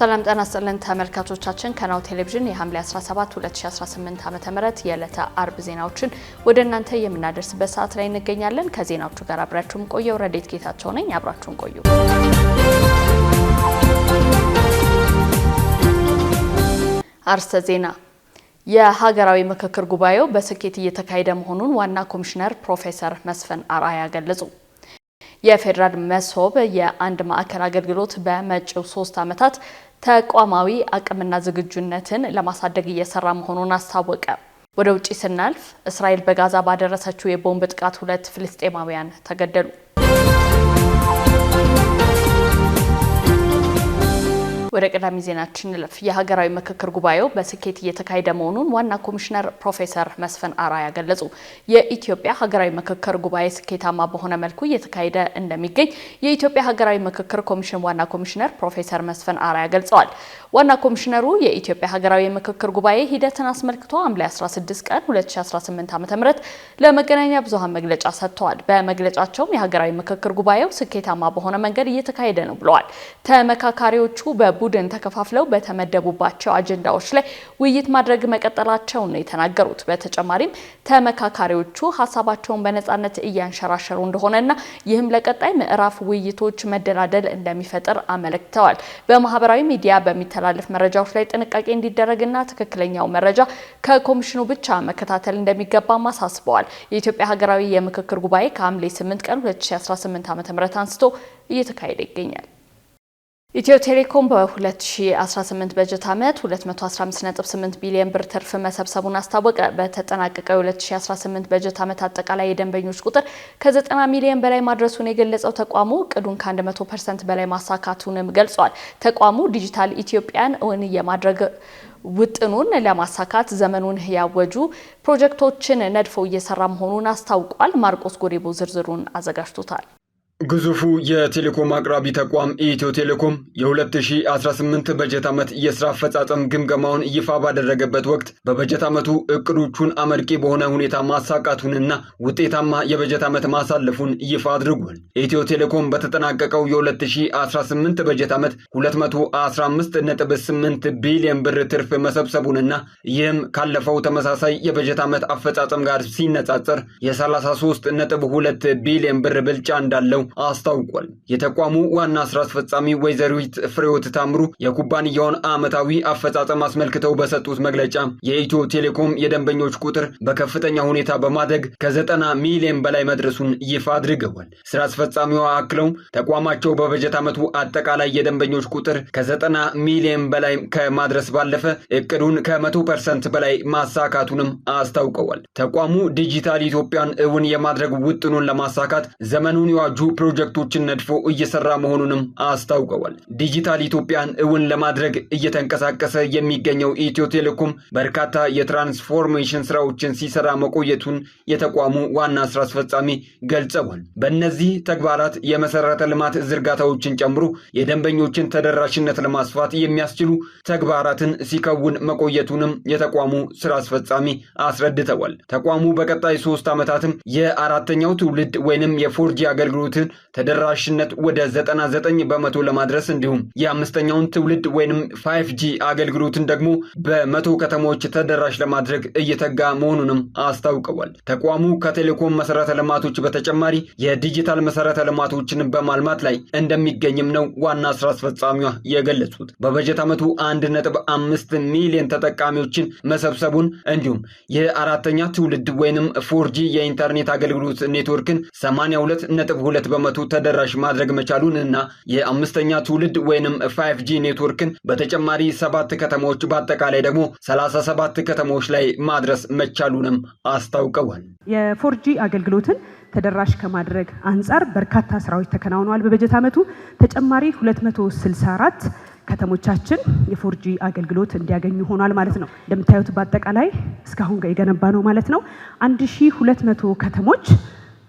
ሰላም ጤና ይስጥልን ተመልካቾቻችን ከናሁ ቴሌቪዥን የሐምሌ 17 2018 ዓ.ም የዕለተ አርብ ዜናዎችን ወደ እናንተ የምናደርስበት ሰዓት ላይ እንገኛለን። ከዜናዎቹ ጋር አብራችሁን ቆየው ረዴት ጌታቸው ነኝ። አብራችሁን ቆዩ። አርስተ ዜና የሀገራዊ ምክክር ጉባኤው በስኬት እየተካሄደ መሆኑን ዋና ኮሚሽነር ፕሮፌሰር መስፍን አርአያ ገለጹ። የፌደራል መሶብ የአንድ ማዕከል አገልግሎት በመጪው 3 ዓመታት ተቋማዊ አቅምና ዝግጁነትን ለማሳደግ እየሰራ መሆኑን አስታወቀ። ወደ ውጪ ስናልፍ እስራኤል በጋዛ ባደረሰችው የቦምብ ጥቃት 2 ፍልስጤማውያን ተገደሉ። ወደ ቀዳሚ ዜናችን እንለፍ። የሀገራዊ ምክክር ጉባኤው በስኬት እየተካሄደ መሆኑን ዋና ኮሚሽነር ፕሮፌሰር መስፍን አርአያ ገለጹ። የኢትዮጵያ ሀገራዊ ምክክር ጉባኤ ስኬታማ በሆነ መልኩ እየተካሄደ እንደሚገኝ የኢትዮጵያ ሀገራዊ ምክክር ኮሚሽን ዋና ኮሚሽነር ፕሮፌሰር መስፍን አርአያ ገልጸዋል። ዋና ኮሚሽነሩ የኢትዮጵያ ሀገራዊ ምክክር ጉባኤ ሂደትን አስመልክቶ ሐምሌ 16 ቀን 2018 ዓ.ም ለመገናኛ ብዙሃን መግለጫ ሰጥተዋል። በመግለጫቸውም የሀገራዊ ምክክር ጉባኤው ስኬታማ በሆነ መንገድ እየተካሄደ ነው ብለዋል። ተመካካሪዎቹ ቡድን ተከፋፍለው በተመደቡባቸው አጀንዳዎች ላይ ውይይት ማድረግ መቀጠላቸውን ነው የተናገሩት። በተጨማሪም ተመካካሪዎቹ ሀሳባቸውን በነጻነት እያንሸራሸሩ እንደሆነና ይህም ለቀጣይ ምዕራፍ ውይይቶች መደላደል እንደሚፈጥር አመልክተዋል። በማህበራዊ ሚዲያ በሚተላለፍ መረጃዎች ላይ ጥንቃቄ እንዲደረግና ትክክለኛው መረጃ ከኮሚሽኑ ብቻ መከታተል እንደሚገባም አሳስበዋል። የኢትዮጵያ ሀገራዊ የምክክር ጉባኤ ከሐምሌ 8 ቀን 2018 ዓ.ም አንስቶ እየተካሄደ ይገኛል። ኢትዮ ቴሌኮም በ2018 በጀት ዓመት 215.8 ቢሊዮን ብር ትርፍ መሰብሰቡን አስታወቀ። በተጠናቀቀው 2018 በጀት ዓመት አጠቃላይ የደንበኞች ቁጥር ከ90 ሚሊዮን በላይ ማድረሱን የገለጸው ተቋሙ እቅዱን ከ100% በላይ ማሳካቱንም ገልጿል። ተቋሙ ዲጂታል ኢትዮጵያን እውን የማድረግ ውጥኑን ለማሳካት ዘመኑን ያወጁ ፕሮጀክቶችን ነድፎ እየሰራ መሆኑን አስታውቋል። ማርቆስ ጎዴቦ ዝርዝሩን አዘጋጅቶታል። ግዙፉ የቴሌኮም አቅራቢ ተቋም ኢትዮ ቴሌኮም የ2018 በጀት ዓመት የስራ አፈጻጸም ግምገማውን ይፋ ባደረገበት ወቅት በበጀት ዓመቱ እቅዶቹን አመርቂ በሆነ ሁኔታ ማሳካቱንና ውጤታማ የበጀት ዓመት ማሳለፉን ይፋ አድርጓል። ኢትዮ ቴሌኮም በተጠናቀቀው የ2018 በጀት ዓመት 215.8 ቢሊዮን ብር ትርፍ መሰብሰቡንና ይህም ካለፈው ተመሳሳይ የበጀት ዓመት አፈጻጸም ጋር ሲነጻጸር የ33.2 ቢሊዮን ብር ብልጫ እንዳለው አስታውቋል። የተቋሙ ዋና ስራ አስፈጻሚ ወይዘሪት ፍሬህይወት ታምሩ የኩባንያውን ዓመታዊ አፈጻጸም አስመልክተው በሰጡት መግለጫ የኢትዮ ቴሌኮም የደንበኞች ቁጥር በከፍተኛ ሁኔታ በማደግ ከ90 ሚሊዮን በላይ መድረሱን ይፋ አድርገዋል። ስራ አስፈጻሚዋ አክለው ተቋማቸው በበጀት ዓመቱ አጠቃላይ የደንበኞች ቁጥር ከ90 ሚሊዮን በላይ ከማድረስ ባለፈ እቅዱን ከ100% በላይ ማሳካቱንም አስታውቀዋል። ተቋሙ ዲጂታል ኢትዮጵያን እውን የማድረግ ውጥኑን ለማሳካት ዘመኑን የዋጁ ፕሮጀክቶችን ነድፎ እየሰራ መሆኑንም አስታውቀዋል። ዲጂታል ኢትዮጵያን እውን ለማድረግ እየተንቀሳቀሰ የሚገኘው ኢትዮ ቴሌኮም በርካታ የትራንስፎርሜሽን ስራዎችን ሲሰራ መቆየቱን የተቋሙ ዋና ስራ አስፈጻሚ ገልጸዋል። በእነዚህ ተግባራት የመሰረተ ልማት ዝርጋታዎችን ጨምሮ የደንበኞችን ተደራሽነት ለማስፋት የሚያስችሉ ተግባራትን ሲከውን መቆየቱንም የተቋሙ ስራ አስፈጻሚ አስረድተዋል። ተቋሙ በቀጣይ 3 ዓመታትም የአራተኛው ትውልድ ወይንም የ4G አገልግሎትን ተደራሽነት ወደ 99 በመቶ ለማድረስ እንዲሁም የአምስተኛውን ትውልድ ወይንም 5G አገልግሎትን ደግሞ በ100 ከተሞች ተደራሽ ለማድረግ እየተጋ መሆኑንም አስታውቀዋል። ተቋሙ ከቴሌኮም መሰረተ ልማቶች በተጨማሪ የዲጂታል መሰረተ ልማቶችን በማልማት ላይ እንደሚገኝም ነው ዋና ስራ አስፈጻሚዋ የገለጹት። በበጀት ዓመቱ 1.5 ሚሊዮን ተጠቃሚዎችን መሰብሰቡን እንዲሁም የአራተኛ ትውልድ ወይንም 4G የኢንተርኔት አገልግሎት ኔትወርክን 82.2 በመቶ ተደራሽ ማድረግ መቻሉን እና የአምስተኛ ትውልድ ወይንም 5G ኔትወርክን በተጨማሪ 7 ከተሞች በአጠቃላይ ደግሞ 37 ከተሞች ላይ ማድረስ መቻሉንም አስታውቀዋል። የ4G አገልግሎትን ተደራሽ ከማድረግ አንጻር በርካታ ስራዎች ተከናውነዋል። በበጀት ዓመቱ ተጨማሪ 264 ከተሞቻችን የ4G አገልግሎት እንዲያገኙ ሆኗል ማለት ነው። እንደምታዩት በአጠቃላይ እስካሁን የገነባ ነው ማለት ነው 1200 ከተሞች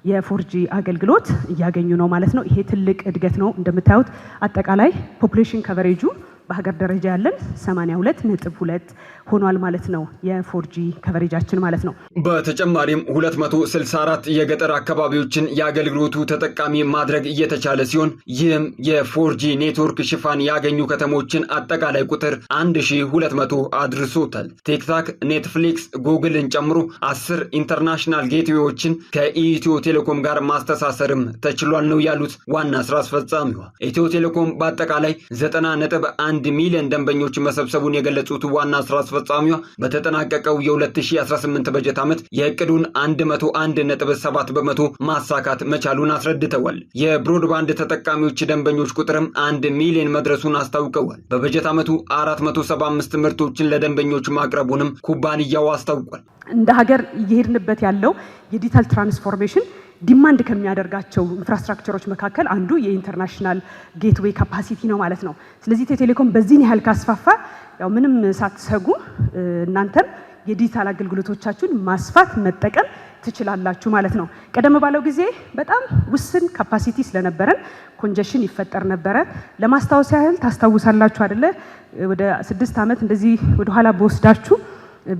የ4G አገልግሎት እያገኙ ነው ማለት ነው። ይሄ ትልቅ እድገት ነው። እንደምታዩት አጠቃላይ ፖፑሌሽን ከቨሬጁ በሀገር ደረጃ ያለን 82.2 ሆኗል ማለት ነው የ4G ከቨሬጃችን ማለት ነው። በተጨማሪም 264 የገጠር አካባቢዎችን የአገልግሎቱ ተጠቃሚ ማድረግ እየተቻለ ሲሆን ይህም የ4G ኔትወርክ ሽፋን ያገኙ ከተሞችን አጠቃላይ ቁጥር 1200 አድርሶታል። ቲክታክ፣ ኔትፍሊክስ፣ ጉግልን ጨምሮ 10 ኢንተርናሽናል ጌትዌዎችን ከኢትዮ ቴሌኮም ጋር ማስተሳሰርም ተችሏል ነው ያሉት ዋና ስራ አስፈጻሚዋ። ኢትዮ ቴሌኮም በአጠቃላይ 90.1 ሚሊዮን ደንበኞች መሰብሰቡን የገለጹት ዋና ስራ አስፈጻሚዋ በተጠናቀቀው የ2018 በጀት ዓመት የእቅዱን 101.7 በመቶ ማሳካት መቻሉን አስረድተዋል። የብሮድባንድ ተጠቃሚዎች ደንበኞች ቁጥርም 1 ሚሊዮን መድረሱን አስታውቀዋል። በበጀት ዓመቱ 475 ምርቶችን ለደንበኞች ማቅረቡንም ኩባንያው አስታውቋል። እንደ ሀገር እየሄድንበት ያለው የዲጂታል ትራንስፎርሜሽን ዲማንድ ከሚያደርጋቸው ኢንፍራስትራክቸሮች መካከል አንዱ የኢንተርናሽናል ጌትዌይ ካፓሲቲ ነው ማለት ነው። ስለዚህ ኢትዮ ቴሌኮም በዚህን ያህል ካስፋፋ ያው ምንም ሳትሰጉ እናንተም የዲጂታል አገልግሎቶቻችሁን ማስፋት መጠቀም ትችላላችሁ ማለት ነው። ቀደም ባለው ጊዜ በጣም ውስን ካፓሲቲ ስለነበረን ኮንጀሽን ይፈጠር ነበረ። ለማስታወስ ያህል ታስታውሳላችሁ አይደለ? ወደ 6 ዓመት እንደዚህ ወደ ኋላ በወስዳችሁ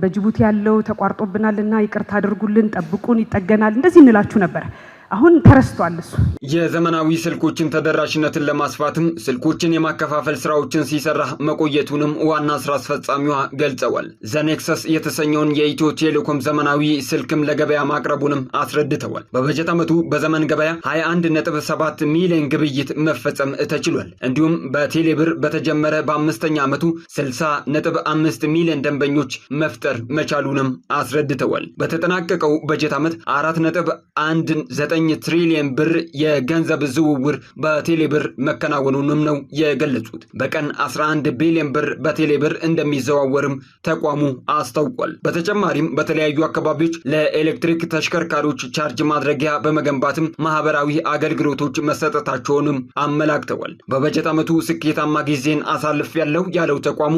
በጅቡቲ ያለው ተቋርጦብናልና ይቅርታ አድርጉልን፣ ጠብቁን፣ ይጠገናል እንደዚህ እንላችሁ ነበር። አሁን ተረስቷል እሱ። የዘመናዊ ስልኮችን ተደራሽነትን ለማስፋትም ስልኮችን የማከፋፈል ስራዎችን ሲሰራ መቆየቱንም ዋና ስራ አስፈጻሚዋ ገልጸዋል። ዘኔክሰስ የተሰኘውን የኢትዮ ቴሌኮም ዘመናዊ ስልክም ለገበያ ማቅረቡንም አስረድተዋል። በበጀት ዓመቱ በዘመን ገበያ 21.7 ሚሊዮን ግብይት መፈጸም ተችሏል። እንዲሁም በቴሌብር በተጀመረ በአምስተኛ ዓመቱ 60.5 ሚሊዮን ደንበኞች መፍጠር መቻሉንም አስረድተዋል። በተጠናቀቀው በጀት ዓመት 4.19 ትሪሊየን ብር የገንዘብ ዝውውር በቴሌብር መከናወኑንም ነው የገለጹት። በቀን 11 ቢሊዮን ብር በቴሌብር እንደሚዘዋወርም ተቋሙ አስታውቋል። በተጨማሪም በተለያዩ አካባቢዎች ለኤሌክትሪክ ተሽከርካሪዎች ቻርጅ ማድረጊያ በመገንባትም ማህበራዊ አገልግሎቶች መሰጠታቸውንም አመላክተዋል። በበጀት ዓመቱ ስኬታማ ጊዜን አሳልፌያለሁ ያለው ተቋሙ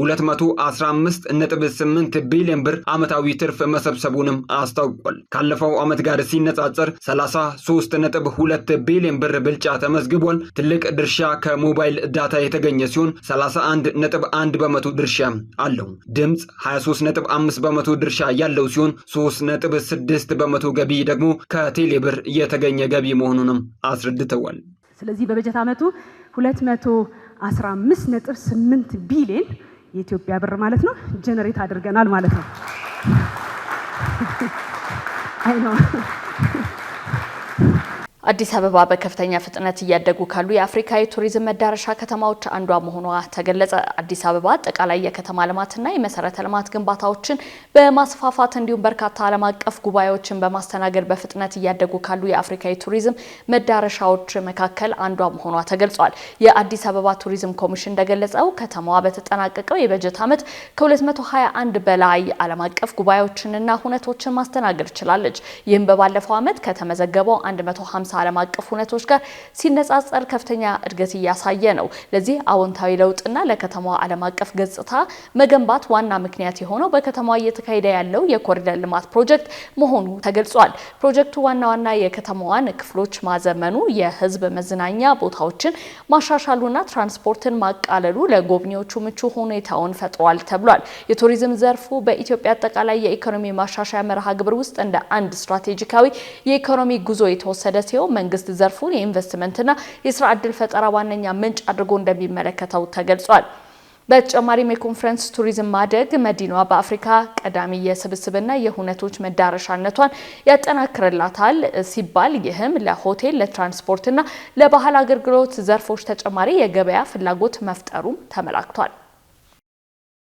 215.8 ቢሊዮን ብር ዓመታዊ ትርፍ መሰብሰቡንም አስታውቋል። ካለፈው ዓመት ጋር ሲነጻጸር 33.2 ቢሊዮን ብር ብልጫ ተመዝግቧል። ትልቅ ድርሻ ከሞባይል ዳታ የተገኘ ሲሆን 31.1 በመቶ ድርሻ አለው። ድምጽ 23.5 በመቶ ድርሻ ያለው ሲሆን 3.6 በመቶ ገቢ ደግሞ ከቴሌብር የተገኘ ገቢ መሆኑንም አስረድተዋል። ስለዚህ በበጀት ዓመቱ 215.8 ቢሊዮን የኢትዮጵያ ብር ማለት ነው ጀነሬት አድርገናል ማለት ነው። አይ ነው አዲስ አበባ በከፍተኛ ፍጥነት እያደጉ ካሉ የአፍሪካ የቱሪዝም መዳረሻ ከተማዎች አንዷ መሆኗ ተገለጸ። አዲስ አበባ አጠቃላይ የከተማ ልማትና የመሰረተ ልማት ግንባታዎችን በማስፋፋት እንዲሁም በርካታ ዓለም አቀፍ ጉባኤዎችን በማስተናገድ በፍጥነት እያደጉ ካሉ የአፍሪካ የቱሪዝም መዳረሻዎች መካከል አንዷ መሆኗ ተገልጿል። የአዲስ አበባ ቱሪዝም ኮሚሽን እንደገለጸው ከተማዋ በተጠናቀቀው የበጀት ዓመት ከ221 በላይ ዓለም አቀፍ ጉባኤዎችንና ሁነቶችን ማስተናገድ ችላለች። ይህም በባለፈው ዓመት ከተመዘገበው 150 ዓለም አቀፍ ሁነቶች ጋር ሲነጻጸር ከፍተኛ እድገት እያሳየ ነው። ለዚህ አዎንታዊ ለውጥና ለከተማዋ ዓለም አቀፍ ገጽታ መገንባት ዋና ምክንያት የሆነው በከተማዋ እየተካሄደ ያለው የኮሪደር ልማት ፕሮጀክት መሆኑ ተገልጿል። ፕሮጀክቱ ዋና የከተማዋን ክፍሎች ማዘመኑ፣ የህዝብ መዝናኛ ቦታዎችን ማሻሻሉና ትራንስፖርትን ማቃለሉ ለጎብኚዎቹ ምቹ ሁኔታውን ፈጥሯል ተብሏል። የቱሪዝም ዘርፉ በኢትዮጵያ አጠቃላይ የኢኮኖሚ ማሻሻያ መርሃ ግብር ውስጥ እንደ አንድ ስትራቴጂካዊ የኢኮኖሚ ጉዞ የተወሰደ ሲሆን መንግስት ዘርፉን የኢንቨስትመንትና የስራ ዕድል ፈጠራ ዋነኛ ምንጭ አድርጎ እንደሚመለከተው ተገልጿል። በተጨማሪም የኮንፈረንስ ቱሪዝም ማደግ መዲናዋ በአፍሪካ ቀዳሚ የስብስብና የሁነቶች መዳረሻነቷን ያጠናክርላታል ሲባል ይህም ለሆቴል፣ ለትራንስፖርትና ለባህል አገልግሎት ዘርፎች ተጨማሪ የገበያ ፍላጎት መፍጠሩም ተመላክቷል።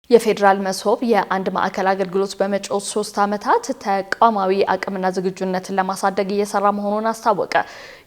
የፌዴራል መሶብ የአንድ ማዕከል አገልግሎት በመጪው 3 ዓመታት ተቋማዊ አቅምና ዝግጁነትን ለማሳደግ እየሰራ መሆኑን አስታወቀ።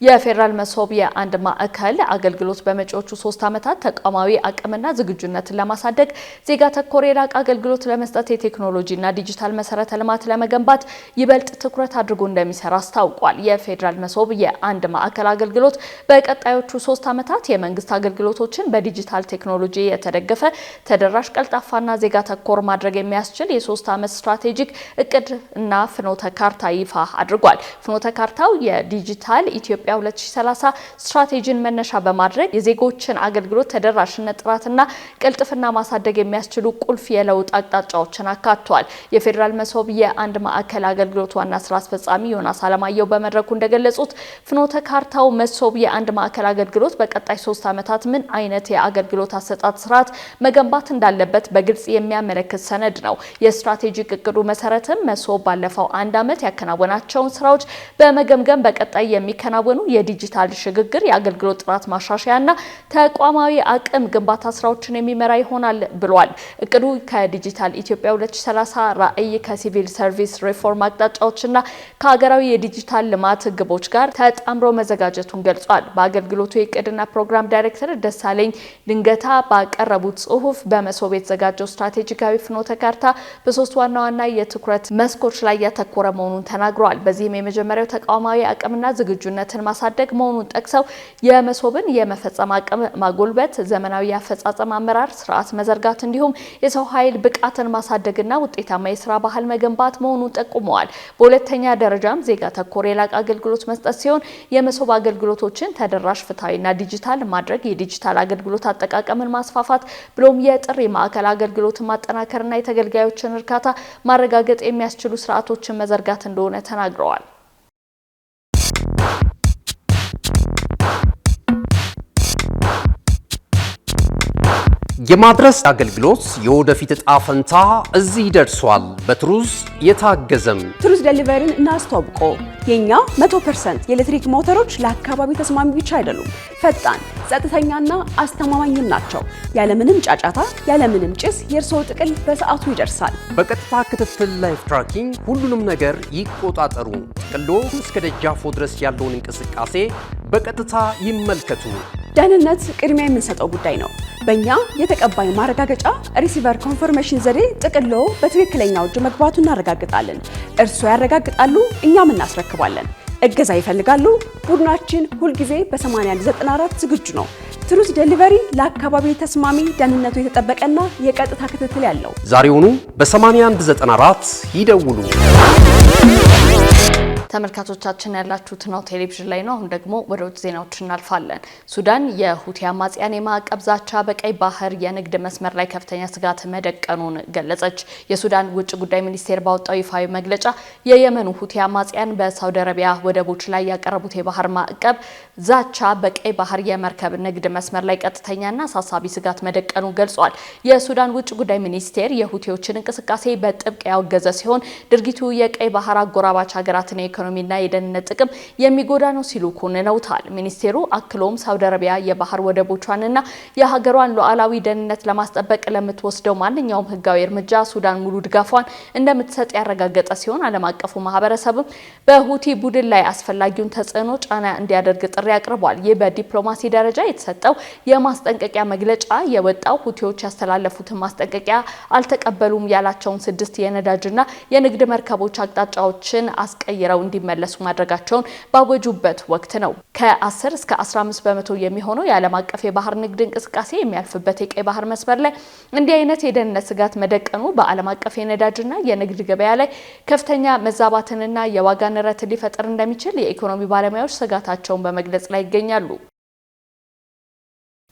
የፌዴራል መሶብ የአንድ ማዕከል አገልግሎት በመጪዎቹ 3 ዓመታት ተቋማዊ አቅምና ዝግጁነትን ለማሳደግ ዜጋ ተኮር የላቀ አገልግሎት ለመስጠት የቴክኖሎጂና ዲጂታል መሰረተ ልማት ለመገንባት ይበልጥ ትኩረት አድርጎ እንደሚሰራ አስታውቋል። የፌዴራል መሶብ የአንድ ማዕከል አገልግሎት በቀጣዮቹ 3 ዓመታት የመንግስት አገልግሎቶችን በዲጂታል ቴክኖሎጂ የተደገፈ ተደራሽ፣ ቀልጣፋና ዜጋ ተኮር ማድረግ የሚያስችል የ3 ዓመት ስትራቴጂክ እቅድ እና ፍኖተ ካርታ ይፋ አድርጓል። ፍኖተ ካርታው የዲጂታል ኢትዮጵያ 2030 ስትራቴጂን መነሻ በማድረግ የዜጎችን አገልግሎት ተደራሽነት፣ ጥራትና ቅልጥፍና ማሳደግ የሚያስችሉ ቁልፍ የለውጥ አቅጣጫዎችን አካቷል። የፌዴራል መሶብ የአንድ ማዕከል አገልግሎት ዋና ስራ አስፈጻሚ ዮናስ አለማየሁ በመድረኩ እንደገለጹት ፍኖተ ካርታው መሶብ የአንድ ማዕከል አገልግሎት በቀጣይ 3 ዓመታት ምን አይነት የአገልግሎት አሰጣጥ ስርዓት መገንባት እንዳለበት በግልጽ የሚያመለክት ሰነድ ነው። የስትራቴጂክ እቅዱ መሰረትም መሶብ ባለፈው 1 ዓመት ያከናወናቸውን ስራዎች በመገምገም በቀጣይ የሚከናወኑ የዲጂታል ሽግግር፣ የአገልግሎት ጥራት ማሻሻያና ተቋማዊ አቅም ግንባታ ስራዎችን የሚመራ ይሆናል ብሏል። እቅዱ ከዲጂታል ኢትዮጵያ 2030 ራዕይ፣ ከሲቪል ሰርቪስ ሪፎርም አቅጣጫዎችና ከሀገራዊ የዲጂታል ልማት ግቦች ጋር ተጣምሮ መዘጋጀቱን ገልጿል። በአገልግሎቱ የእቅድና ፕሮግራም ዳይሬክተር ደሳለኝ ድንገታ ባቀረቡት ጽሁፍ በመሶብ የተዘጋጀው ስትራቴጂካዊ ፍኖተ ካርታ በ3 ዋና ዋና የትኩረት መስኮች ላይ ያተኮረ መሆኑን ተናግረዋል። በዚህም የመጀመሪያው ተቋማዊ አቅምና ዝግጁነትን ማሳደግ መሆኑን ጠቅሰው የመሶብን የመፈጸም አቅም ማጎልበት፣ ዘመናዊ የአፈጻጸም አመራር ስርዓት መዘርጋት እንዲሁም የሰው ኃይል ብቃትን ማሳደግና ውጤታማ የስራ ባህል መገንባት መሆኑን ጠቁመዋል። በሁለተኛ ደረጃም ዜጋ ተኮር የላቀ አገልግሎት መስጠት ሲሆን የመሶብ አገልግሎቶችን ተደራሽ፣ ፍትሃዊና ዲጂታል ማድረግ፣ የዲጂታል አገልግሎት አጠቃቀምን ማስፋፋት ብሎም የጥሪ ማዕከል አገልግሎትን ማጠናከርና የተገልጋዮችን እርካታ ማረጋገጥ የሚያስችሉ ስርዓቶችን መዘርጋት እንደሆነ ተናግረዋል። የማድረስ አገልግሎት የወደፊት ዕጣ ፈንታ እዚህ ደርሷል። በትሩዝ የታገዘም ትሩዝ ዴሊቨሪን እናስተዋውቆ። የኛ 100% የኤሌክትሪክ ሞተሮች ለአካባቢ ተስማሚ ብቻ አይደሉም፣ ፈጣን፣ ጸጥተኛና አስተማማኝም ናቸው። ያለምንም ጫጫታ፣ ያለምንም ጭስ የእርስዎ ጥቅል በሰዓቱ ይደርሳል። በቀጥታ ክትትል ላይቭ ትራኪንግ ሁሉንም ነገር ይቆጣጠሩ። ጥቅሎ እስከ ደጃፎ ድረስ ያለውን እንቅስቃሴ በቀጥታ ይመልከቱ። ደህንነት ቅድሚያ የምንሰጠው ጉዳይ ነው። በእኛ የተቀባይ ማረጋገጫ ሪሲቨር ኮንፈርሜሽን ዘዴ ጥቅሎ በትክክለኛው እጅ መግባቱ እናረጋግጣለን። እርስዎ ያረጋግጣሉ፣ እኛም እናስረክባለን። እገዛ ይፈልጋሉ? ቡድናችን ሁልጊዜ በ8194 ዝግጁ ነው። ትሩዝ ዴሊቨሪ ለአካባቢ ተስማሚ፣ ደህንነቱ የተጠበቀና የቀጥታ ክትትል ያለው። ዛሬውኑ በ8194 ይደውሉ። ተመልካቾቻችን ያላችሁት ነው ቴሌቪዥን ላይ ነው። አሁን ደግሞ ወደ ውጭ ዜናዎች እናልፋለን። ሱዳን የሁቲ አማጽያን የማዕቀብ ዛቻ በቀይ ባህር የንግድ መስመር ላይ ከፍተኛ ስጋት መደቀኑን ገለጸች። የሱዳን ውጭ ጉዳይ ሚኒስቴር ባወጣው ይፋዊ መግለጫ የየመኑ ሁቲ አማጽያን በሳውዲ አረቢያ ወደቦች ላይ ያቀረቡት የባህር ማዕቀብ ዛቻ በቀይ ባህር የመርከብ ንግድ መስመር ላይ ቀጥተኛና አሳሳቢ ስጋት መደቀኑ ገልጿል። የሱዳን ውጭ ጉዳይ ሚኒስቴር የሁቲዎችን እንቅስቃሴ በጥብቅ ያወገዘ ሲሆን ድርጊቱ የቀይ ባህር አጎራባች ሀገራትን የኢኮኖሚና የደህንነት ጥቅም የሚጎዳ ነው ሲሉ ኮንነውታል። ሚኒስቴሩ አክሎም ሳውዲ አረቢያ የባህር ወደቦቿንና የሀገሯን ሉዓላዊ ደህንነት ለማስጠበቅ ለምትወስደው ማንኛውም ህጋዊ እርምጃ ሱዳን ሙሉ ድጋፏን እንደምትሰጥ ያረጋገጠ ሲሆን ዓለም አቀፉ ማህበረሰብም በሁቲ ቡድን ላይ አስፈላጊውን ተጽዕኖ ጫና እንዲያደርግ ጥሪ አቅርቧል። ይህ በዲፕሎማሲ ደረጃ የተሰጠው የማስጠንቀቂያ መግለጫ የወጣው ሁቲዎች ያስተላለፉትን ማስጠንቀቂያ አልተቀበሉም ያላቸውን 6 የነዳጅና የንግድ መርከቦች አቅጣጫዎችን አስቀይረው እንዲመለሱ ማድረጋቸውን ባወጁበት ወቅት ነው። ከ10 እስከ 15 በመቶ የሚሆነው የዓለም አቀፍ የባህር ንግድ እንቅስቃሴ የሚያልፍበት የቀይ ባህር መስመር ላይ እንዲህ አይነት የደህንነት ስጋት መደቀኑ በዓለም አቀፍ የነዳጅና የንግድ ገበያ ላይ ከፍተኛ መዛባትንና የዋጋ ንረት ሊፈጥር እንደሚችል የኢኮኖሚ ባለሙያዎች ስጋታቸውን በመግለጽ ላይ ይገኛሉ።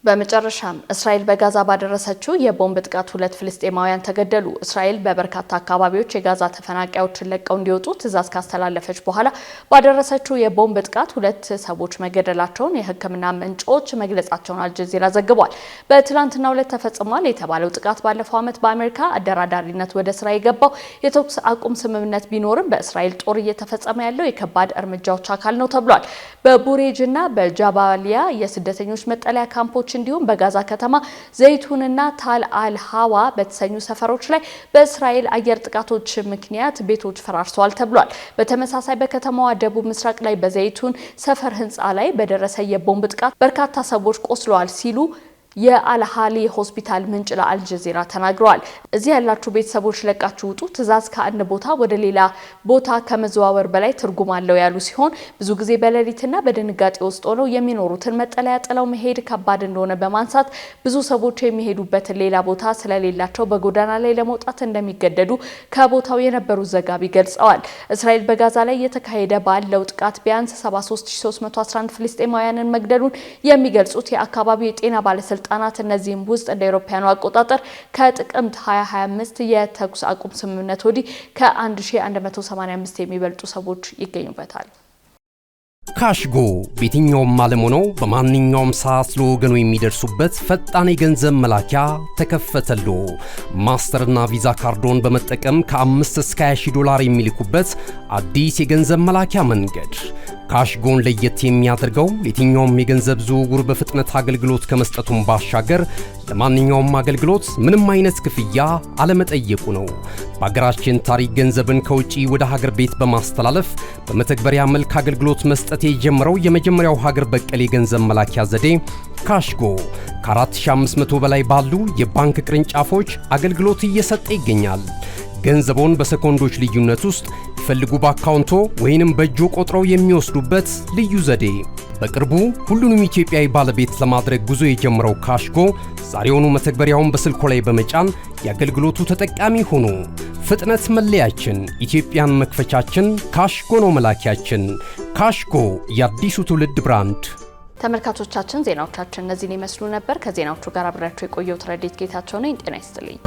በመጨረሻም እስራኤል በጋዛ ባደረሰችው የቦምብ ጥቃት 2 ፍልስጤማውያን ተገደሉ። እስራኤል በበርካታ አካባቢዎች የጋዛ ተፈናቃዮችን ለቀው እንዲወጡ ትዕዛዝ ካስተላለፈች በኋላ ባደረሰችው የቦምብ ጥቃት 2 ሰዎች መገደላቸውን የሕክምና ምንጮች መግለጻቸውን አልጀዚራ ዘግቧል። በትላንትናው ዕለት ተፈጽሟል የተባለው ጥቃት ባለፈው ዓመት በአሜሪካ አደራዳሪነት ወደ ስራ የገባው የተኩስ አቁም ስምምነት ቢኖርም በእስራኤል ጦር እየተፈጸመ ያለው የከባድ እርምጃዎች አካል ነው ተብሏል። በቡሬጅና በጃባሊያ የስደተኞች መጠለያ ካምፖች እንዲሁም በጋዛ ከተማ ዘይቱንና ታል አል ሀዋ በተሰኙ ሰፈሮች ላይ በእስራኤል አየር ጥቃቶች ምክንያት ቤቶች ፈራርሰዋል ተብሏል። በተመሳሳይ በከተማዋ ደቡብ ምስራቅ ላይ በዘይቱን ሰፈር ህንፃ ላይ በደረሰ የቦምብ ጥቃት በርካታ ሰዎች ቆስለዋል ሲሉ የአልሃሊ ሆስፒታል ምንጭ ለአልጀዚራ ተናግረዋል። እዚህ ያላችሁ ቤተሰቦች ለቃችሁ ውጡ፣ ትዕዛዝ ከአንድ ቦታ ወደ ሌላ ቦታ ከመዘዋወር በላይ ትርጉም አለው ያሉ ሲሆን ብዙ ጊዜ በሌሊትና በድንጋጤ ውስጥ ሆነው የሚኖሩትን መጠለያ ጥለው መሄድ ከባድ እንደሆነ በማንሳት ብዙ ሰዎች የሚሄዱበትን ሌላ ቦታ ስለሌላቸው በጎዳና ላይ ለመውጣት እንደሚገደዱ ከቦታው የነበሩ ዘጋቢ ገልጸዋል። እስራኤል በጋዛ ላይ የተካሄደ ባለው ጥቃት ቢያንስ 73311 ፍልስጤማውያንን መግደሉን የሚገልጹት የአካባቢው የጤና ባለስልጣናት እነዚህም ውስጥ እንደ አውሮፓውያኑ አቆጣጠር ከጥቅምት 2025 የተኩስ አቁም ስምምነት ወዲህ ከ1185 የሚበልጡ ሰዎች ይገኙበታል። ካሽጎ በየትኛውም ዓለም ሆነው በማንኛውም ሰዓት ለወገኑ የሚደርሱበት ፈጣን የገንዘብ መላኪያ ተከፈተሎ። ማስተርና ቪዛ ካርዶን በመጠቀም ከ5 እስከ 20 ዶላር የሚልኩበት አዲስ የገንዘብ መላኪያ መንገድ። ካሽጎን ለየት የሚያደርገው የትኛውም የገንዘብ ዝውውር በፍጥነት አገልግሎት ከመስጠቱም ባሻገር ለማንኛውም አገልግሎት ምንም አይነት ክፍያ አለመጠየቁ ነው። በሀገራችን ታሪክ ገንዘብን ከውጪ ወደ ሀገር ቤት በማስተላለፍ በመተግበሪያ መልክ አገልግሎት መስጠት የጀመረው የመጀመሪያው ሀገር በቀል የገንዘብ መላኪያ ዘዴ ካሽጎ ከ4500 በላይ ባሉ የባንክ ቅርንጫፎች አገልግሎት እየሰጠ ይገኛል። ገንዘቦን በሰኮንዶች ልዩነት ውስጥ ይፈልጉ በአካውንቶ ወይንም በእጆ ቆጥረው የሚወስዱበት ልዩ ዘዴ። በቅርቡ ሁሉንም ኢትዮጵያዊ ባለቤት ለማድረግ ጉዞ የጀመረው ካሽጎ ዛሬውኑ መተግበሪያውን በስልኮ ላይ በመጫን የአገልግሎቱ ተጠቃሚ ሆኑ። ፍጥነት መለያችን፣ ኢትዮጵያን መክፈቻችን፣ ካሽጎ ነው መላኪያችን። ካሽጎ የአዲሱ ትውልድ ብራንድ። ተመልካቾቻችን ዜናዎቻችን እነዚህን ይመስሉ ነበር። ከዜናዎቹ ጋር አብሬያችሁ የቆየሁት ረዲት ጌታቸው ነኝ። ጤና ይስጥልኝ።